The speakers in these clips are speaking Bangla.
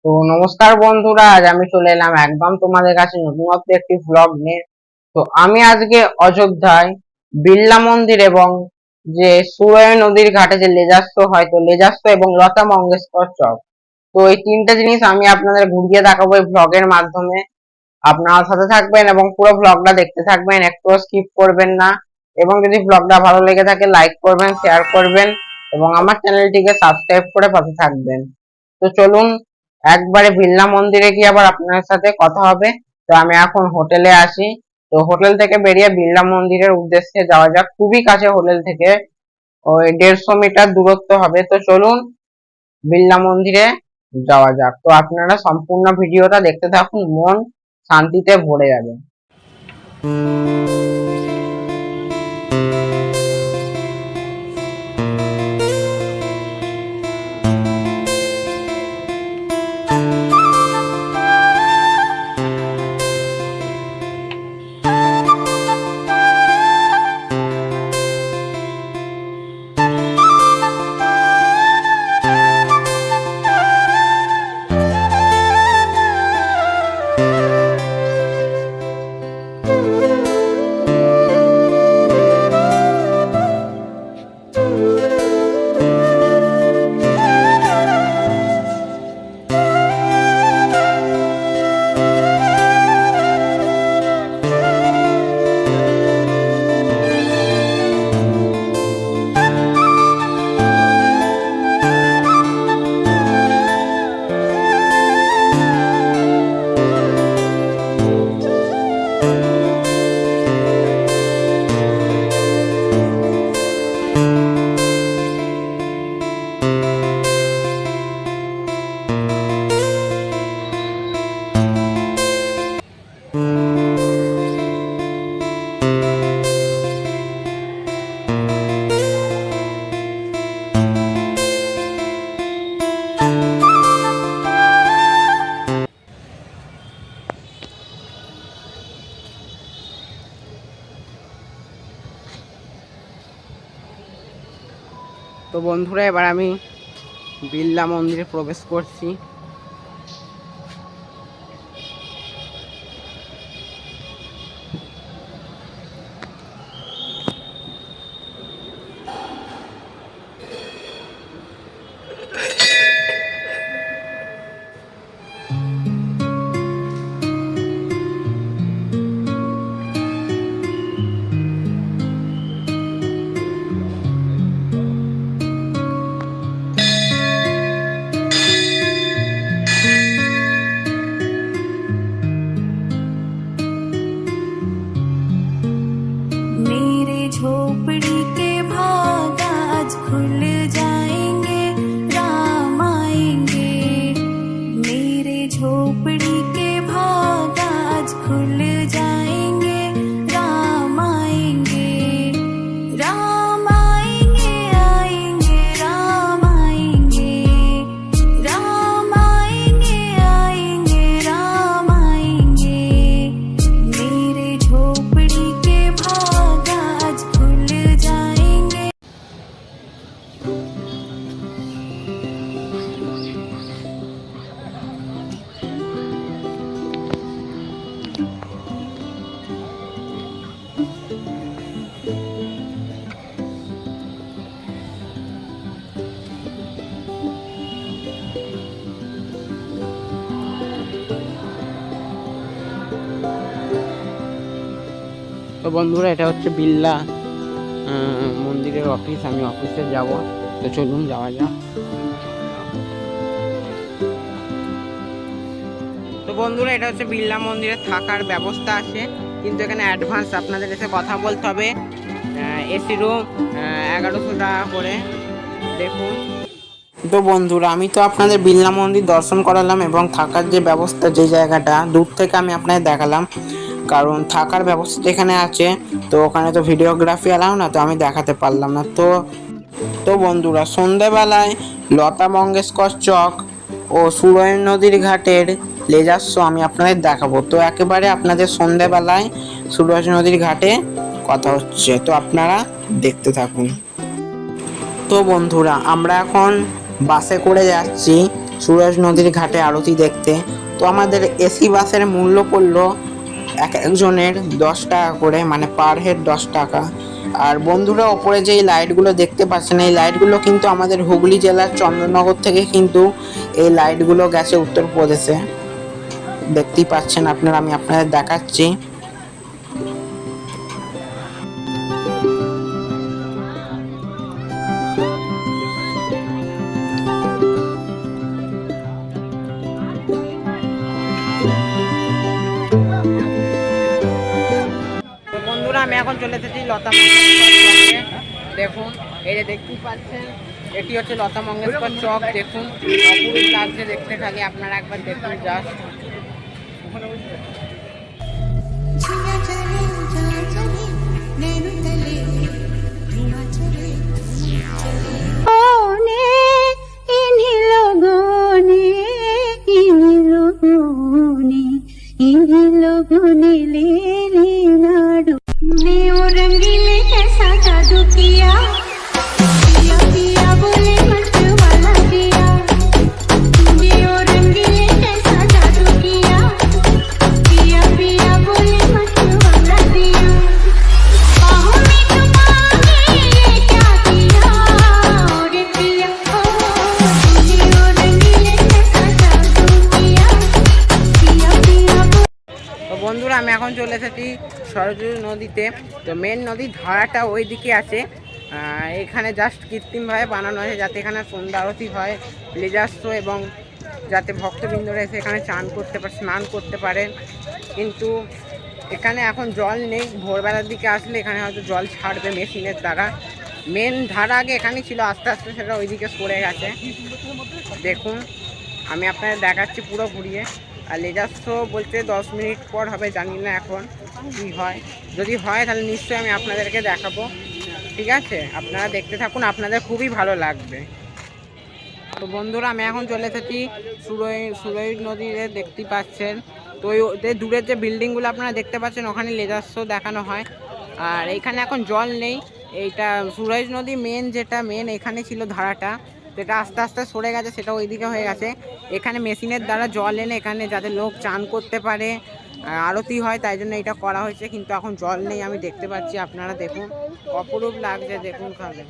তো নমস্কার বন্ধুরা, আজ আমি চলে এলাম একদম তোমাদের কাছে নতুনত্ব একটি ভ্লগ নিয়ে। তো আমি আজকে অযোধ্যায় বিড়লা মন্দির এবং যে সুরয় নদীর ঘাটে যে লেজাস্ত হয়, তো লেজাস্ত এবং লতা মঙ্গেশকর চক, তো এই তিনটা জিনিস আমি আপনাদের ঘুরিয়ে দেখাবো এই ভ্লগের মাধ্যমে। আপনারা সাথে থাকবেন এবং পুরো ভ্লগটা দেখতে থাকবেন, একটুও স্কিপ করবেন না। এবং যদি ভ্লগটা ভালো লেগে থাকে লাইক করবেন, শেয়ার করবেন এবং আমার চ্যানেলটিকে সাবস্ক্রাইব করে পাশে থাকবেন। তো চলুন একবারে বিড়লা মন্দিরে গিয়ে আবার আপনার সাথে কথা হবে। তো আমি এখন হোটেলে আসি। তো হোটেল থেকে বেরিয়ে বিড়লা মন্দিরের উদ্দেশ্যে যাওয়া যাক, খুবই কাছে হোটেল থেকে, ওই 150 মিটার দূরত্ব হবে। তো চলুন বিড়লা মন্দিরে যাওয়া যাক। তো আপনারা সম্পূর্ণ ভিডিওটা দেখতে থাকুন, মন শান্তিতে ভরে যাবে। তো বন্ধুরা, এবার আমি বিড়লা মন্দিরে প্রবেশ করছি। मेरे झोपड़ी के भाग आज खुल जाएंगे, राम आएंगे। मेरे झोपड़ी के भाग आज खुल जाएंगे, राम आएंगे। राम आएंगे, आएंगे, राम आएंगे। राम आएंगे, आएंगे, राम आएंगे। मेरे झोपड़ी के भाग आज खुल जाएंगे। তো বন্ধুরা, এটা হচ্ছে বিড়লা মন্দিরের অফিস। আমি অফিসে যাব, তো চলুন যাওয়া যাক। তো বন্ধুরা, এটা হচ্ছে বিড়লা মন্দিরে থাকার ব্যবস্থা আছে, কিন্তু এখানে অ্যাডভান্স আপনাদের এসে কথা বলতে হবে। এসি রুম 1100 টাকা করে, দেখুন। তো বন্ধুরা, আমি তো আপনাদের বিড়লা মন্দির দর্শন করালাম এবং থাকার যে ব্যবস্থা, যে জায়গাটা দূর থেকে আমি আপনাদের দেখালাম, কারণ থাকার ব্যবস্থা যেখানে আছে, তো ওখানে তো ভিডিওগ্রাফি এলাও না, তো আমি দেখাতে পারলাম না। তো তো বন্ধুরা, সন্ধেবেলায় লতা মঙ্গেশকর চক ও সুরয় নদীর ঘাটের লেজার শো আমি আপনাদের দেখাবো। তো একেবারে আপনাদের সন্ধেবেলায় সুরয় নদীর ঘাটে কথা হচ্ছে, তো আপনারা দেখতে থাকুন। তো বন্ধুরা, আমরা এখন বাসে করে যাচ্ছি সুরজ নদীর ঘাটে আরতি দেখতে। তো আমাদের এসি বাসের মূল্য পড়লো এক একজনের 10 টাকা করে, মানে পার হেড 10 টাকা। আর বন্ধুরা, ওপরে যে লাইটগুলো দেখতে পাচ্ছেন, এই লাইটগুলো কিন্তু আমাদের হুগলি জেলার চন্দননগর থেকে কিন্তু এই লাইটগুলো গেছে উত্তরপ্রদেশে। দেখতেই পাচ্ছেন আপনারা, আমি আপনাদের দেখাচ্ছি। তো বন্ধুরা, আমি এখন চলে এসেছি লতা মঙ্গেশকর চকে। দেখুন, এই যে দেখতেই পাচ্ছেন, এটি হচ্ছে লতা মঙ্গেশকর চক। দেখুন, অপরূপ লাগছে দেখতে, খালি আপনারা একবার দেখুন জাস্ট। ঝিয়া চলে যা চলে নैनु तले धुआं चले ओने इन्हीं लोगों ने ले ली नाडू ने वो रंगीले कैसा जादू किया पिया पिया बोले मत वाला दिया ने वो रंगीले कैसा जादू किया पिया पिया बोले मत वाला दिया बाहों में तुम्हारे ये क्या किया रे पिया ओ ने वो रंगीले कैसा जादू किया पिया पिया তো বন্ধুরা, আমি এখন চলে এসেছি সরজু নদীতে। তো মেন নদীর ধারাটা ওই দিকে আছে। এখানে জাস্ট কৃত্রিমভাবে বানানো হয়েছে যাতে এখানে সন্ধ্যা আরতি হয়, লেজার শো, এবং যাতে ভক্তবৃন্দরা এসে এখানে স্নান করতে পারেন। কিন্তু এখানে এখন জল নেই। ভোরবেলার দিকে আসলে এখানে হয়তো জল ছাড়বে মেশিনের দ্বারা। মেন ধারা আগে এখানেই ছিল, আস্তে আস্তে সেটা ওইদিকে সরে গেছে। দেখুন, আমি আপনাদের দেখাচ্ছি পুরো ঘুরিয়ে। আর লেজার শো বলতে 10 মিনিট পর হবে, জানি না এখন কী হয়। যদি হয় তাহলে নিশ্চয়ই আমি আপনাদেরকে দেখাবো। ঠিক আছে, আপনারা দেখতে থাকুন, আপনাদের খুবই ভালো লাগবে। তো বন্ধুরা, আমি এখন চলে এসেছি সুরই নদীতে, দেখতেই পাচ্ছেন। তো ওই দূরের যে বিল্ডিংগুলো আপনারা দেখতে পাচ্ছেন, ওখানে লেজার শো দেখানো হয়। আর এইখানে এখন জল নেই। এইটা সুরজ নদী যেটা মেন এখানে ছিল ধারাটা, যেটা আস্তে আস্তে সরে গেছে, সেটা ওইদিকে হয়ে গেছে। এখানে মেশিনের দ্বারা জল এনে এখানে যাতে লোক চান করতে পারে, আরতি হয়, তাই জন্য এটা করা হয়েছে। কিন্তু এখন জল নেই, আমি দেখতে পাচ্ছি, আপনারা দেখুন, অপরূপ লাগছে দেখুন খালে।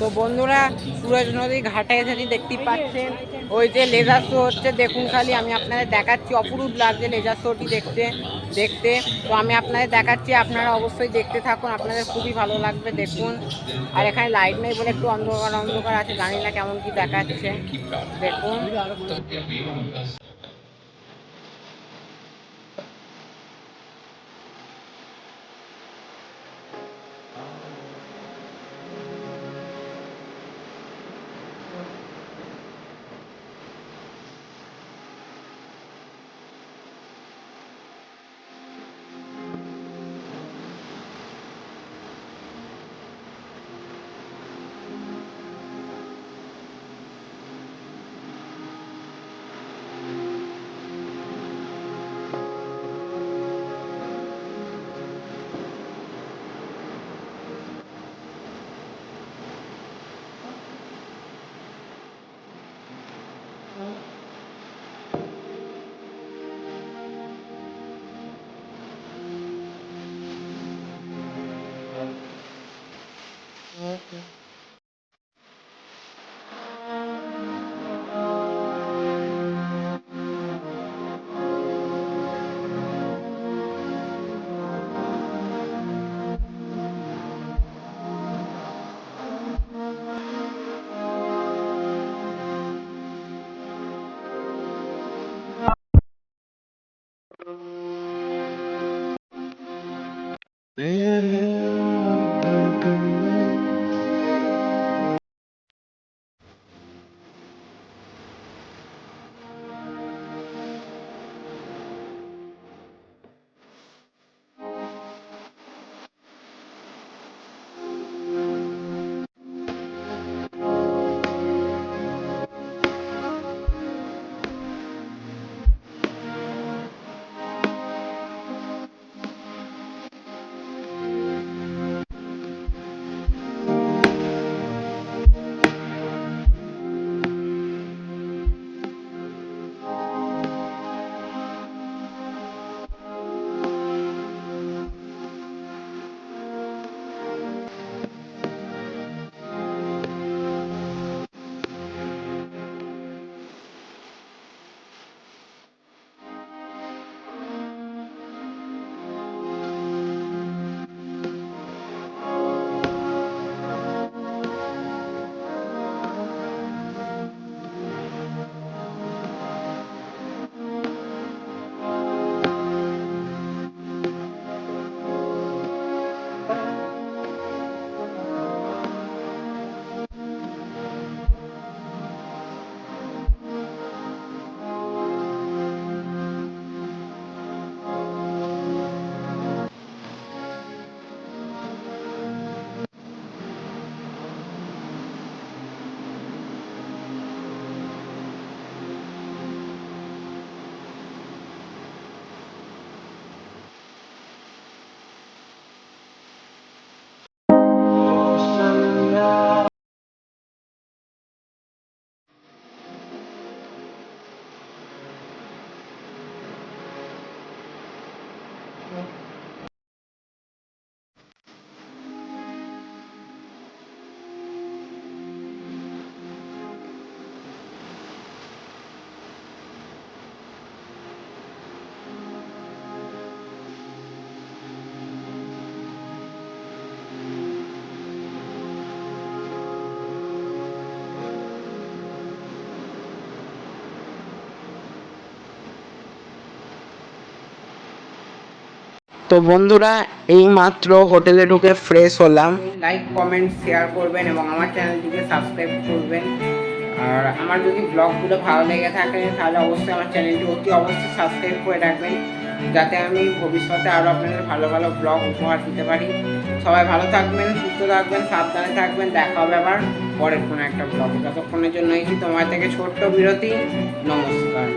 তো বন্ধুরা, সুরজ নদীর ঘাটে এসেছি, দেখতেই পাচ্ছেন ওই যে লেজার শো হচ্ছে। দেখুন খালি, আমি আপনাদের দেখাচ্ছি, অপরূপ লাগছে লেজার শোটি দেখতে। তো আমি আপনাদের দেখাচ্ছি, আপনারা অবশ্যই দেখতে থাকুন, আপনাদের খুবই ভালো লাগবে। দেখুন, আর এখানে লাইট নেই বলে একটু অন্ধকার অন্ধকার আছে, জানি না কেমন কি দেখাচ্ছে। দেখুন। তো বন্ধুরা, এই মাত্র হোটেলে ঢুকে ফ্রেশ হলাম। লাইক কমেন্ট শেয়ার করবেন এবং আমার চ্যানেলটিকে সাবস্ক্রাইব করবেন। আর আমার যদি ব্লগগুলো ভালো লেগে থাকে তাহলে অবশ্যই আমার চ্যানেলটি অবশ্যই সাবস্ক্রাইব করে রাখবেন, যাতে আমি ভবিষ্যতে আরও আপনাদের ভালো ভালো ব্লগ উপহার দিতে পারি। সবাই ভালো থাকবেন, সুস্থ থাকবেন, সাবধানে থাকবেন। দেখা হবে আবার পরের কোনো একটা ব্লগ। ততক্ষণের জন্য তোমার থেকে ছোট্ট বিরতি। নমস্কার।